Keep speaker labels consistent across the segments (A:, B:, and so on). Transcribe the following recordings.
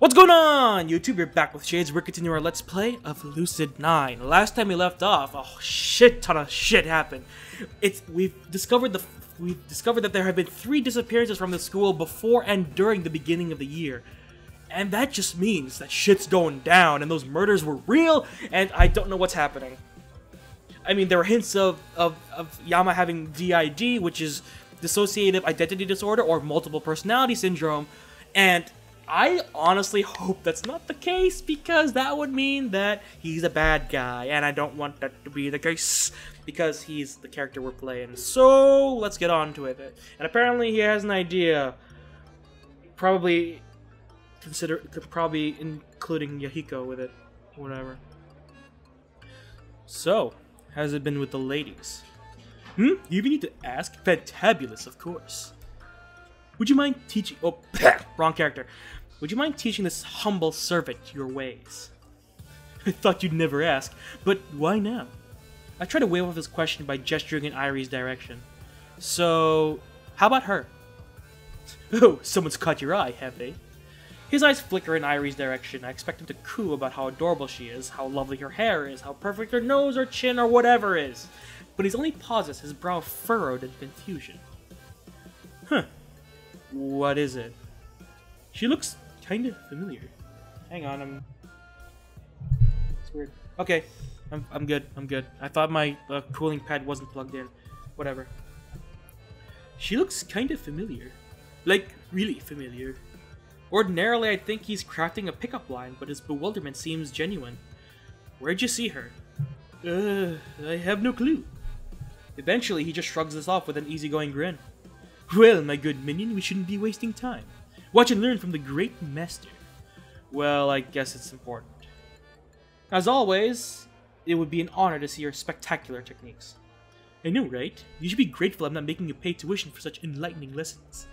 A: What's going on, YouTube? You're back with Shades. We're continuing our Let's Play of Lucid9. Last time we left off, a shit ton of shit happened. We've discovered that there have been 3 disappearances from the school before and during the beginning of the year. And that just means that shit's going down, and those murders were real, and I don't know what's happening. I mean, there were hints of Yama having DID, which is dissociative identity disorder, or multiple personality syndrome, and I honestly hope that's not the case, because that would mean that he's a bad guy, and I don't want that to be the case, because he's the character we're playing. So, let's get on to it. And apparently he has an idea, probably including Yahiko with it, whatever. So, how's it been with the ladies? You even need to ask? Fantabulous, of course. Would you mind teaching— oh, wrong character. Would you mind teaching this humble servant your ways? I thought you'd never ask, but why now? I tried to wave off his question by gesturing in Irie's direction. So, how about her? Oh, someone's caught your eye, have they? His eyes flicker in Irie's direction. I expect him to coo about how adorable she is, how lovely her hair is, how perfect her nose or chin or whatever is. But he's only pauses, his brow furrowed in confusion. Huh. What is it? She looks kind of familiar. Hang on, it's weird. Okay, I'm good. I thought my cooling pad wasn't plugged in. Whatever. She looks kind of familiar. Like, really familiar. Ordinarily, I'd think he's crafting a pickup line, but his bewilderment seems genuine. Where'd you see her? I have no clue. Eventually, he just shrugs this off with an easygoing grin. Well, my good minion, we shouldn't be wasting time. Watch and learn from the great master. Well, I guess it's important. As always, it would be an honor to see your spectacular techniques. I know, right? You should be grateful I'm not making you pay tuition for such enlightening lessons.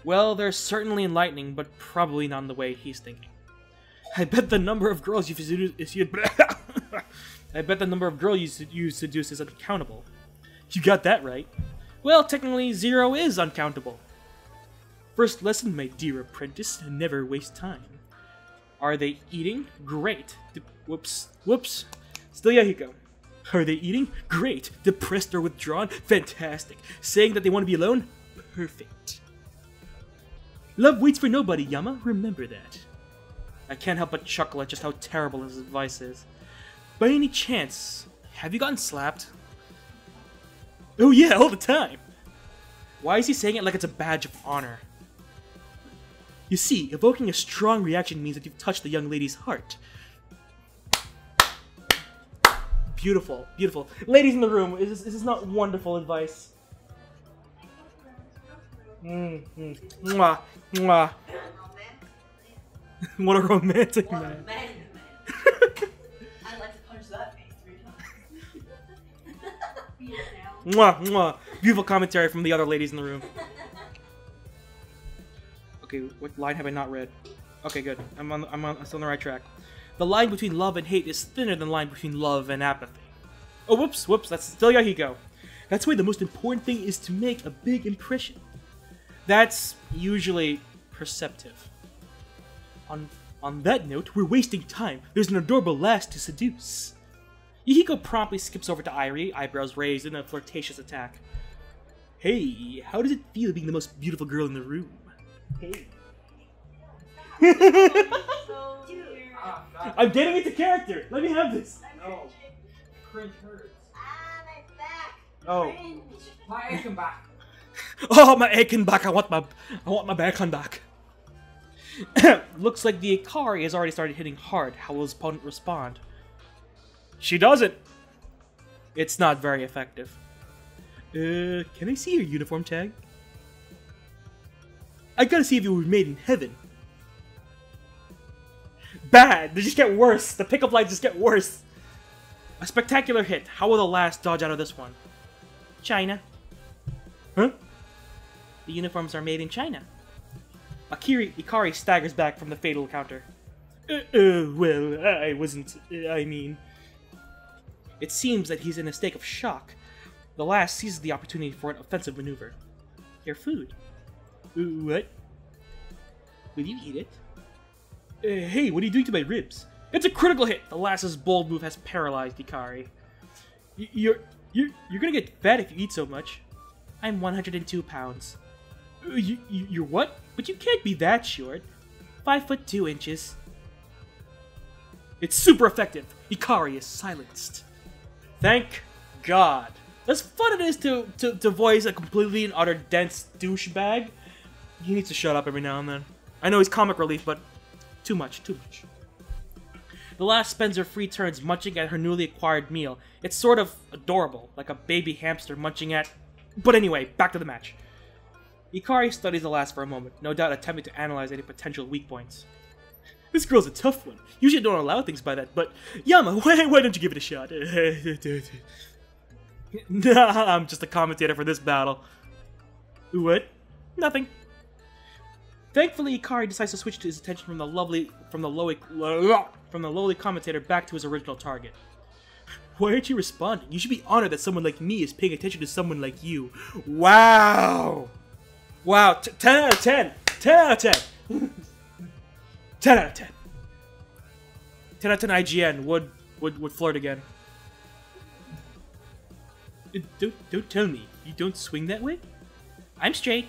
A: Well, they're certainly enlightening, but probably not in the way he's thinking. I bet the number of girls you seduce is uncountable. You got that right. Well, technically, 0 is uncountable. First lesson, my dear apprentice, never waste time. Are they eating? Great. Whoops. Still Yahiko. Are they eating? Great. Depressed or withdrawn? Fantastic. Saying that they want to be alone? Perfect. Love waits for nobody, Yama. Remember that. I can't help but chuckle at just how terrible his advice is. By any chance, have you gotten slapped? Oh yeah, all the time. Why is he saying it like it's a badge of honor? You see, evoking a strong reaction means that you've touched the young lady's heart. Beautiful, beautiful. Ladies in the room, is this not wonderful advice? Mwah, mwah. What a romantic man.
B: I'd like to punch that face 3 times. Beat it down.
A: Mwah, mwah. Beautiful commentary from the other ladies in the room. Okay, what line have I not read? Okay, good. I'm still on the right track. The line between love and hate is thinner than the line between love and apathy. Oh, whoops, that's still Yahiko. That's why the most important thing is to make a big impression. That's usually perceptive. On that note, we're wasting time. There's an adorable lass to seduce. Yahiko promptly skips over to Irie, eyebrows raised in a flirtatious attack. Hey, how does it feel being the most beautiful girl in the room? Hey. I'm getting into character! Let me have this!
C: No. Cringe hurts.
B: My back.
A: Oh.
B: Cringe.
C: My aching back.
A: Oh, my aching back! I want my back on back. Looks like the Ikari has already started hitting hard. How will his opponent respond? She doesn't! It's not very effective. Can I see your uniform tag? I gotta see if you were made in heaven. Bad! They just get worse. The pickup lines just get worse. A spectacular hit. How will the last dodge out of this one? China. Huh? The uniforms are made in China. Ikari staggers back from the fatal counter. Well, I wasn't... I mean... It seems that he's in a state of shock. The last seizes the opportunity for an offensive maneuver. Your food. What? Will you eat it? Hey, what are you doing to my ribs? It's a critical hit! The lass's bold move has paralyzed Hikari. You're gonna get fat if you eat so much. I'm 102 pounds. You're what? But you can't be that short. 5 foot 2 inches. It's super effective. Hikari is silenced. Thank God. As fun it is to voice a completely and utter dense douchebag, he needs to shut up every now and then. I know he's comic relief, but too much. The lass spends her free turns munching at her newly acquired meal. It's sort of adorable, like a baby hamster munching at... But anyway, back to the match. Hikari studies the lass for a moment, no doubt attempting to analyze any potential weak points. This girl's a tough one. Usually don't allow things by that, but... Yama, why don't you give it a shot? Nah, I'm just a commentator for this battle. What? Nothing. Thankfully, Hikari decides to switch his attention from the lowly commentator back to his original target. Why aren't you responding? You should be honored that someone like me is paying attention to someone like you. Wow! Wow, 10 out of 10! 10 out of 10! 10 out of 10. 10 out of 10 IGN would flirt again. Don't tell me. You don't swing that way? I'm straight.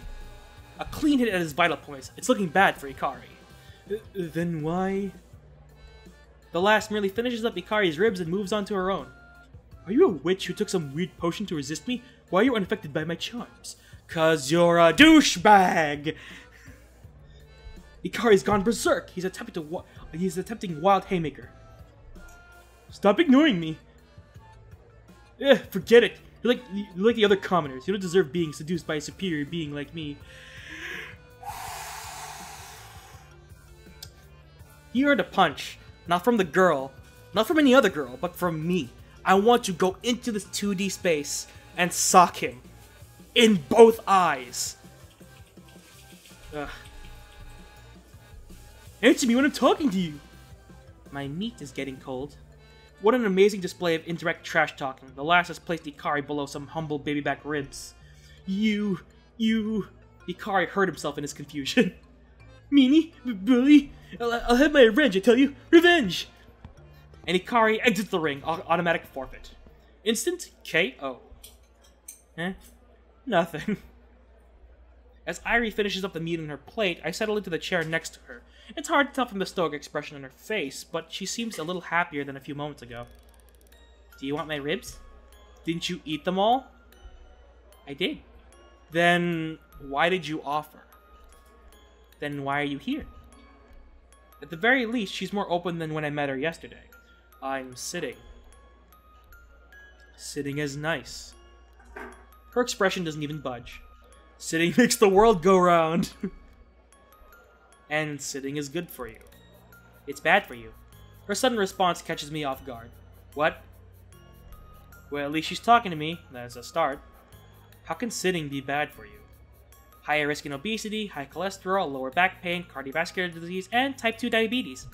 A: A clean hit at his vital points. It's looking bad for Hikari. Then why? The lass merely finishes up Hikari's ribs and moves on to her own. Are you a witch who took some weird potion to resist me? Why are you unaffected by my charms? 'Cause you're a douchebag! Hikari's gone berserk. He's attempting wild haymaker. Stop ignoring me. Forget it. You're like the other commoners. You don't deserve being seduced by a superior being like me. He earned a punch. Not from the girl. Not from any other girl, but from me. I want to go into this 2D space and sock him. In both eyes. Ugh. Answer me when I'm talking to you. My meat is getting cold. What an amazing display of indirect trash talking. The lass has placed Hikari below some humble baby-back ribs. You... Hikari hurt himself in his confusion. Meanie? Bully? I'll have my revenge, I tell you. Revenge! And Hikari exits the ring, automatic forfeit. Instant KO. Nothing. As Irie finishes up the meat on her plate, I settle into the chair next to her. It's hard to tell from the stoic expression on her face, but she seems a little happier than a few moments ago. Do you want my ribs? Didn't you eat them all? I did. Then why did you offer? Then why are you here? At the very least, she's more open than when I met her yesterday. I'm sitting. Sitting is nice. Her expression doesn't even budge. Sitting makes the world go round. And sitting is good for you. It's bad for you. Her sudden response catches me off guard. What? Well, at least she's talking to me. That's a start. How can sitting be bad for you? Higher risk in obesity, high cholesterol, lower back pain, cardiovascular disease, and type 2 diabetes.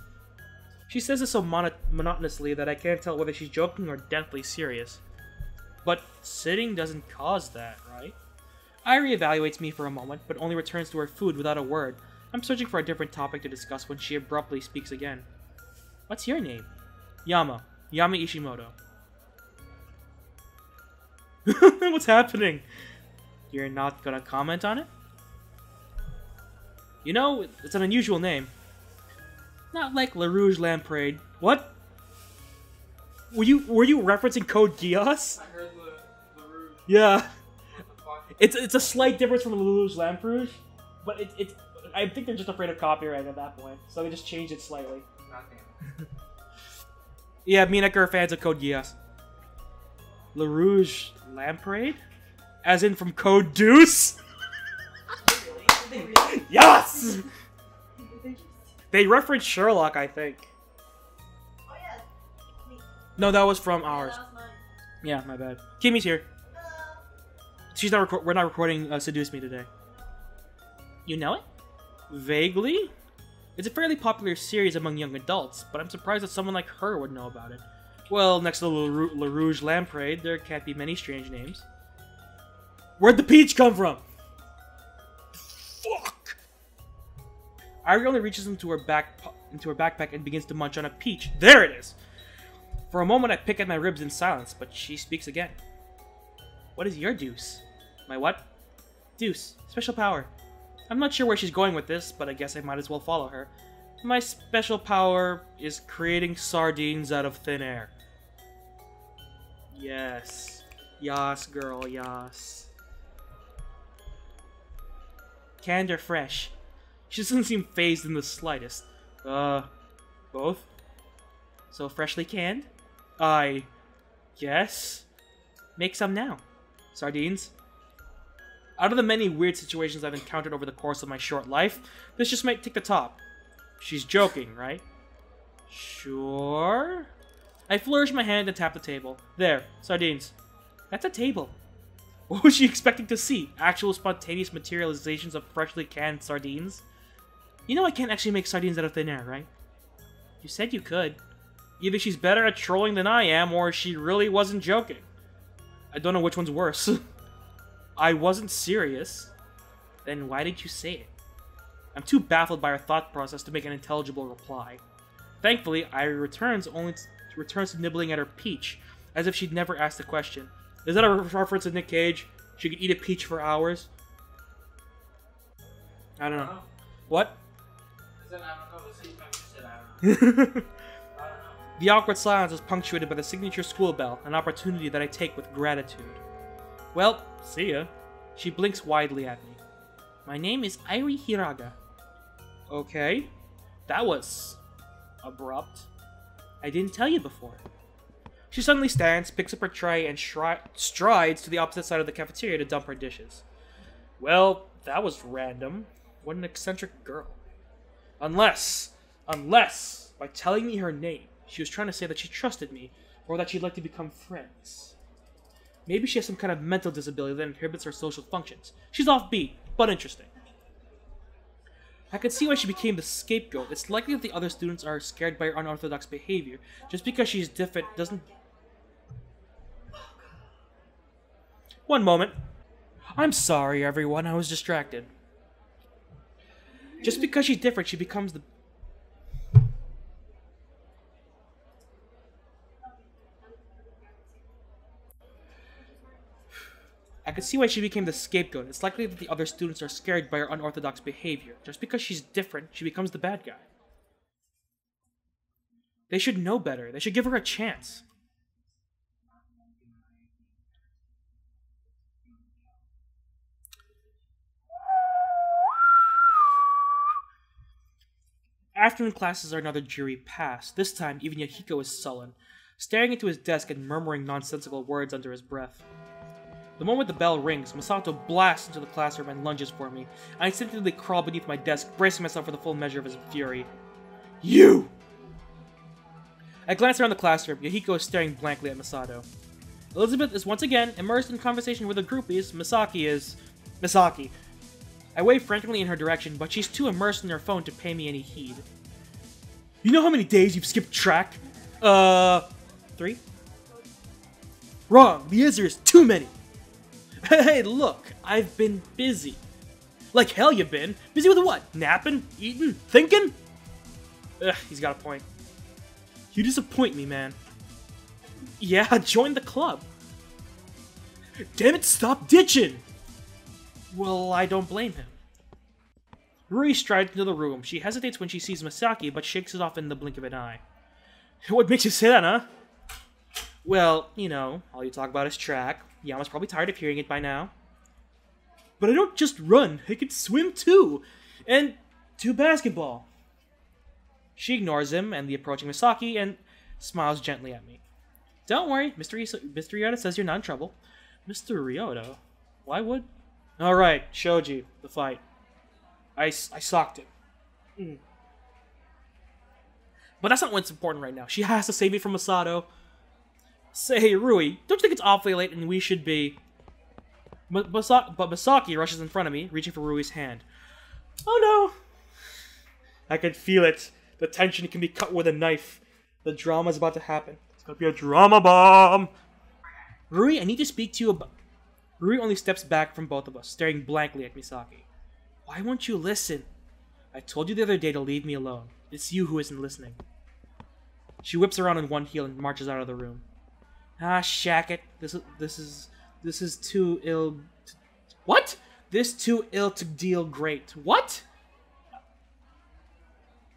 A: She says this so monotonously that I can't tell whether she's joking or deathly serious. But sitting doesn't cause that, right? Irie evaluates me for a moment, but only returns to her food without a word. I'm searching for a different topic to discuss when she abruptly speaks again. What's your name? Yama. Yama Ishimoto. What's happening? You're not gonna comment on it? You know, it's an unusual name. Not like La Rouge Lamprey. What? Were you referencing Code Geass?
C: I heard the Rouge.
A: Yeah. It's a slight difference from La Rouge Lamprey, but it's I think they're just afraid of copyright at that point, so they just changed it slightly.
C: Nothing.
A: Yeah, me and Ekka are fans of Code Geass. La Rouge Lamprey? As in from Code Deuce?
B: Really?
A: Yes! They referenced Sherlock, I think.
B: Oh yeah. Me.
A: No, that was from ours.
B: Yeah, that was mine.
A: Yeah, my bad. Kimmy's here. She's not. We're not recording Seduce Me today. You know it? Vaguely. It's a fairly popular series among young adults, but I'm surprised that someone like her would know about it. Well, next to La Rouge Lamprey, there can't be many strange names. Where'd the peach come from? Fuck! Irie only reaches into her backpack and begins to munch on a peach. There it is! For a moment I pick at my ribs in silence, but she speaks again. What is your deuce? My what? Deuce. Special power. I'm not sure where she's going with this, but I guess I might as well follow her. My special power is creating sardines out of thin air. Yes. Yas, girl, yas. Canned or fresh? She doesn't seem fazed in the slightest. Both? So freshly canned? I guess? Make some now. Sardines? Out of the many weird situations I've encountered over the course of my short life, this just might take the top. She's joking, right? Sure? I flourish my hand and tap the table. There, sardines. That's a table. What was she expecting to see? Actual spontaneous materializations of freshly canned sardines? You know I can't actually make sardines out of thin air, right? You said you could. Either she's better at trolling than I am, or she really wasn't joking. I don't know which one's worse. I wasn't serious. Then why did you say it? I'm too baffled by her thought process to make an intelligible reply. Thankfully, Irie returns to nibbling at her peach, as if she'd never asked the question. Is that a reference to Nick Cage? She could eat a peach for hours? I don't know. What?
C: I said I don't know. The same time you said I don't know. I don't know.
A: The awkward silence is punctuated by the signature school bell, an opportunity that I take with gratitude. Well, see ya. She blinks widely at me. My name is Irie Hiraga. Okay. That was abrupt. I didn't tell you before. She suddenly stands, picks up her tray, and strides to the opposite side of the cafeteria to dump her dishes. Well, that was random. What an eccentric girl. Unless, by telling me her name, she was trying to say that she trusted me, or that she'd like to become friends. Maybe she has some kind of mental disability that inhibits her social functions. She's offbeat, but interesting. I could see why she became the scapegoat. It's likely that the other students are scared by her unorthodox behavior. Just because she's different doesn't... One moment. I'm sorry, everyone. I was distracted. Just because she's different, she becomes the... I could see why she became the scapegoat. It's likely that the other students are scared by her unorthodox behavior. Just because she's different, she becomes the bad guy. They should know better. They should give her a chance. Afternoon classes are another dreary pass. This time, even Yahiko is sullen, staring into his desk and murmuring nonsensical words under his breath. The moment the bell rings, Masato blasts into the classroom and lunges for me. I instinctively crawl beneath my desk, bracing myself for the full measure of his fury. You! I glance around the classroom. Yahiko is staring blankly at Masato. Elizabeth is once again immersed in conversation with the groupies. Misaki. I wave frantically in her direction, but she's too immersed in her phone to pay me any heed. You know how many days you've skipped track? 3? Wrong! The answer is too many! Hey, look, I've been busy. Like hell you've been. Busy with what? Napping? Eating? Thinking? Ugh, he's got a point. You disappoint me, man. Yeah, join the club. Damn it, stop ditching! Well, I don't blame him. Rui strides into the room. She hesitates when she sees Misaki, but shakes it off in the blink of an eye. What makes you say that, huh? Well, you know, all you talk about is track. Yama's probably tired of hearing it by now. But I don't just run, I can swim too! And do basketball. She ignores him and the approaching Misaki and smiles gently at me. Don't worry, Mr. Ryota says you're not in trouble. Mr. Ryota? Why would... Alright, Shoji, the fight. I socked him. But that's not what's important right now. She has to save me from Masato. Say, Rui, don't you think it's awfully late and we should be... But Misaki rushes in front of me, reaching for Rui's hand. Oh no! I can feel it. The tension can be cut with a knife. The drama's about to happen. It's gonna be a drama bomb! Rui, I need to speak to you about... Rui only steps back from both of us, staring blankly at Misaki. Why won't you listen? I told you the other day to leave me alone. It's you who isn't listening. She whips around on one heel and marches out of the room. Ah, shack it. This is too ill. What? This too ill to deal great. What?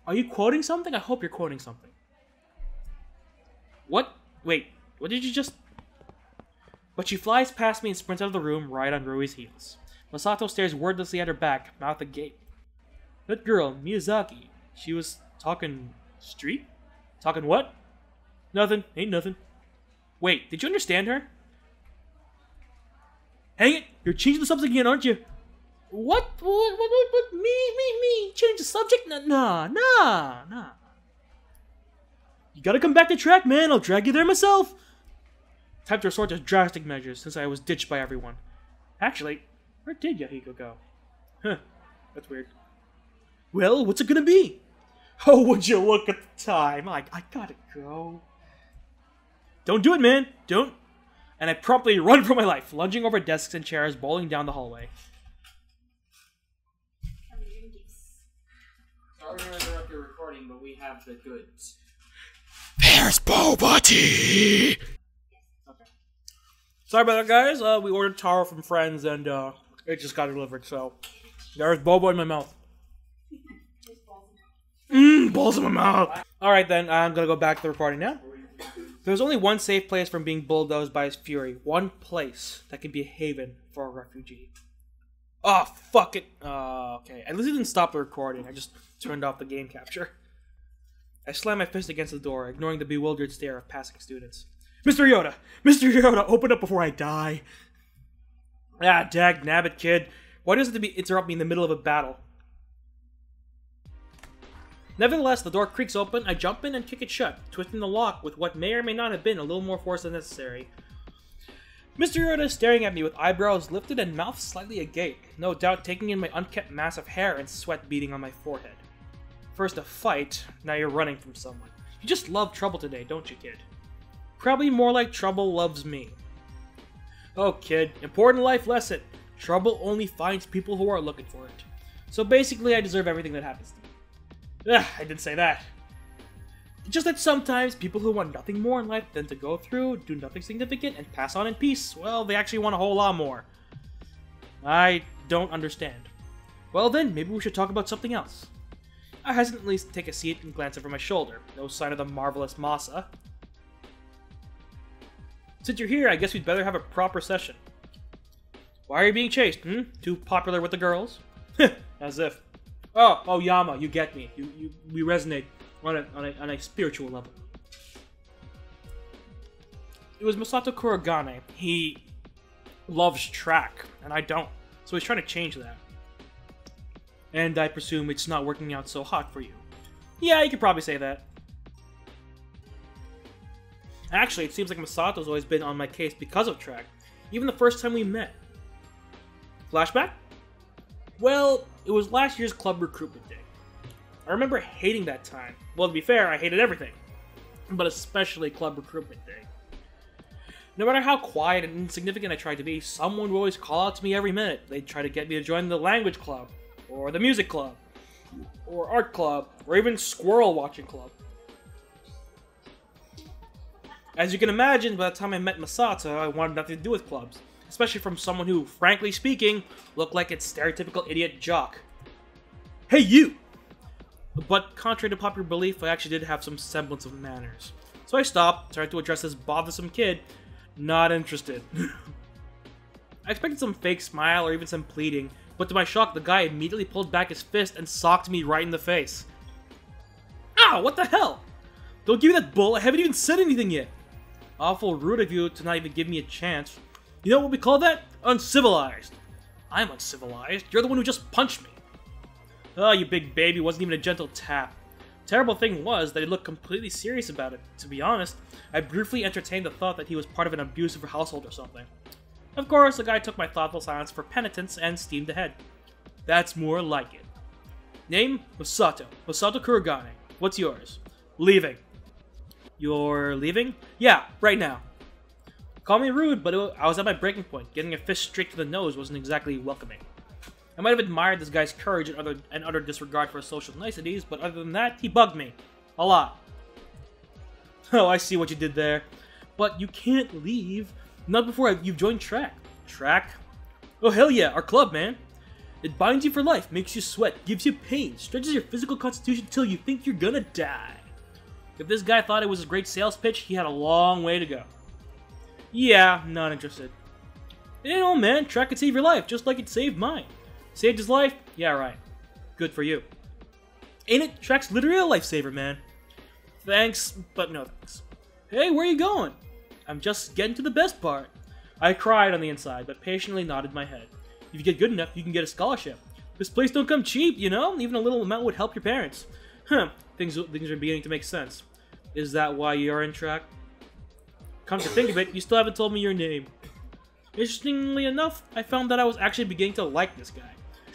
A: Are you quoting something? I hope you're quoting something. What? Wait, what did you just... But she flies past me and sprints out of the room right on Rui's heels. Masato stares wordlessly at her back, mouth agape. That girl, Miyazaki, she was talking street? Talking what? Nothing, ain't nothing. Wait, did you understand her? Hang it, you're changing the subject again, aren't you? What? Me? Change the subject? Nah. You gotta come back to track, man. I'll drag you there myself. Time to resort to drastic measures since I was ditched by everyone. Actually, where did Yahiko go? Huh, that's weird. Well, what's it gonna be? Oh, would you look at the time? I gotta go. Don't do it, man. Don't. And I promptly run for my life, lunging over desks and chairs, bowling down the hallway.
C: Sorry to interrupt your recording, but we have the goods.
A: There's boba tea! Okay. Sorry about that, guys. We ordered taro from friends, and it just got delivered, so there's boba in my mouth. Balls in my mouth! Alright then, I'm gonna go back to the recording now. There's only one safe place from being bulldozed by his fury. One place that can be a haven for a refugee. Oh, fuck it. Okay. At least it didn't stop the recording. I just turned off the game capture. I slammed my fist against the door, ignoring the bewildered stare of passing students. Mr. Yoda! Mr. Yoda, open up before I die! Ah, dag nabbit, kid. Why does it interrupt me in the middle of a battle? Nevertheless, the door creaks open, I jump in and kick it shut, twisting the lock with what may or may not have been a little more force than necessary. Mr. Yoda is staring at me with eyebrows lifted and mouth slightly agape, no doubt taking in my unkempt mass of hair and sweat beading on my forehead. First a fight, now you're running from someone. You just love trouble today, don't you, kid? Probably more like trouble loves me. Oh, kid, important life lesson. Trouble only finds people who are looking for it. So basically, I deserve everything that happens to me. I didn't say that. Just that sometimes people who want nothing more in life than to go through, do nothing significant, and pass on in peace, well, they actually want a whole lot more. I don't understand. Well then, maybe we should talk about something else. I hesitantly take a seat and glance over my shoulder. No sign of the marvelous Masa. Since you're here, I guess we'd better have a proper session. Why are you being chased, Too popular with the girls? As if. Oh, Yama, you get me. We resonate on a spiritual level. It was Masato Kurogane. He loves track, and I don't. So he's trying to change that. And I presume it's not working out so hot for you. Yeah, you could probably say that. Actually, it seems like Masato's always been on my case because of track. Even the first time we met. Flashback? Well, it was last year's club recruitment day. I remember hating that time. Well, to be fair, I hated everything. But especially club recruitment day. No matter how quiet and insignificant I tried to be, someone would always call out to me every minute. They'd try to get me to join the language club, or the music club, or art club, or even squirrel watching club. As you can imagine, by the time I met Masato, I wanted nothing to do with clubs. Especially from someone who, frankly speaking, looked like its stereotypical idiot jock. Hey, you! But contrary to popular belief, I actually did have some semblance of manners. So I stopped, tried to address this bothersome kid. Not interested. I expected some fake smile or even some pleading, but to my shock, the guy immediately pulled back his fist and socked me right in the face. Ow, what the hell? Don't give me that bull, I haven't even said anything yet. Awful rude of you to not even give me a chance. You know what we call that? Uncivilized. I'm uncivilized. You're the one who just punched me. Oh, you big baby. Wasn't even a gentle tap. Terrible thing was that he looked completely serious about it. To be honest, I briefly entertained the thought that he was part of an abusive household or something. Of course, the guy took my thoughtful silence for penitence and steamed ahead. That's more like it. Name? Masato. Masato Kurogane. What's yours? Leaving. You're leaving? Yeah, right now. Call me rude, but I was at my breaking point. Getting a fist straight to the nose wasn't exactly welcoming. I might have admired this guy's courage and utter disregard for social niceties, but other than that, he bugged me. A lot. Oh, I see what you did there. But you can't leave. Not before you've joined track. Track? Oh, hell yeah, our club, man. It binds you for life, makes you sweat, gives you pain, stretches your physical constitution till you think you're gonna die. If this guy thought it was a great sales pitch, he had a long way to go. Yeah, not interested. You know, man, track could save your life, just like it saved mine. Saved his life? Yeah, right. Good for you. Ain't it? Track's literally a lifesaver, man. Thanks, but no thanks. Hey, where you going? I'm just getting to the best part. I cried on the inside, but patiently nodded my head. If you get good enough, you can get a scholarship. This place don't come cheap, you know? Even a little amount would help your parents. Huh, things are beginning to make sense. Is that why you're in track? Come to think of it, you still haven't told me your name. Interestingly enough, I found that I was actually beginning to like this guy.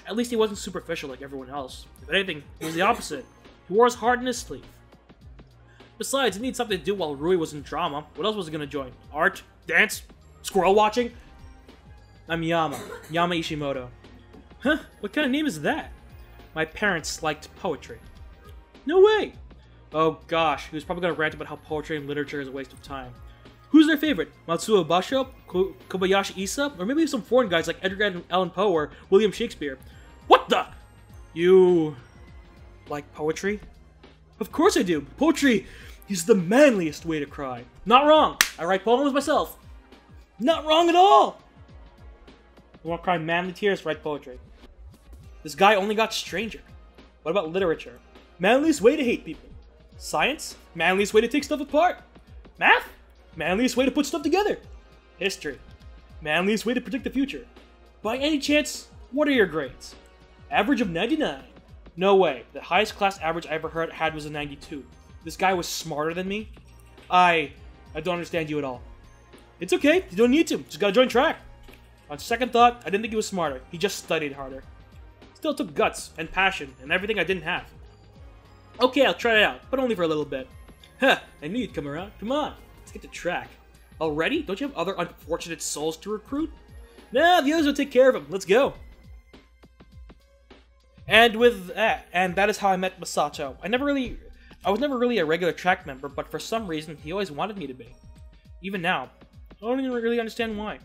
A: At least he wasn't superficial like everyone else. If anything, he was the opposite. He wore his heart in his sleeve. Besides, he needed something to do while Rui was in drama. What else was he gonna join? Art? Dance? Squirrel watching? I'm Yama Ishimoto. Huh? What kind of name is that? My parents liked poetry. No way! Oh gosh, he was probably gonna rant about how poetry and literature is a waste of time. Who's their favorite? Matsuo Basho? Kobayashi Issa? Or maybe some foreign guys like Edgar Allan Poe or William Shakespeare? What the? You... like poetry? Of course I do! Poetry is the manliest way to cry. Not wrong! I write poems myself. Not wrong at all! You want to cry manly tears? Write poetry. This guy only got stranger. What about literature? Manliest way to hate people. Science? Manliest way to take stuff apart. Math? Manliest way to put stuff together. History? Manliest way to predict the future. By any chance, what are your grades? Average of 99. No way. The highest class average I ever had was a 92. This guy was smarter than me? I don't understand you at all. It's okay. You don't need to. Just gotta join track. On second thought, I didn't think he was smarter. He just studied harder. Still took guts and passion and everything I didn't have. Okay, I'll try it out, but only for a little bit. Huh, I knew you'd come around. Come on, let's get to track. Already? Don't you have other unfortunate souls to recruit? Nah, the others will take care of him. Let's go. And that is how I met Masato. I was never really a regular track member, but for some reason, he always wanted me to be. Even now, I don't even really understand why.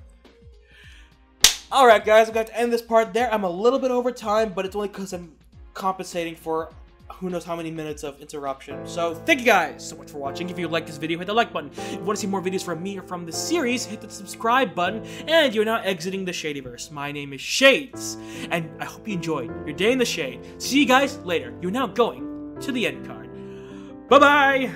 A: Alright guys, I'm going to end this part there. I'm a little bit over time, but it's only because I'm compensating for who knows how many minutes of interruption. So, thank you guys so much for watching. If you like this video, hit the like button. If you want to see more videos from me or from this series, hit the subscribe button. And you're now exiting the Shadyverse. My name is Shades, and I hope you enjoyed your day in the shade. See you guys later. You're now going to the end card. Bye-bye!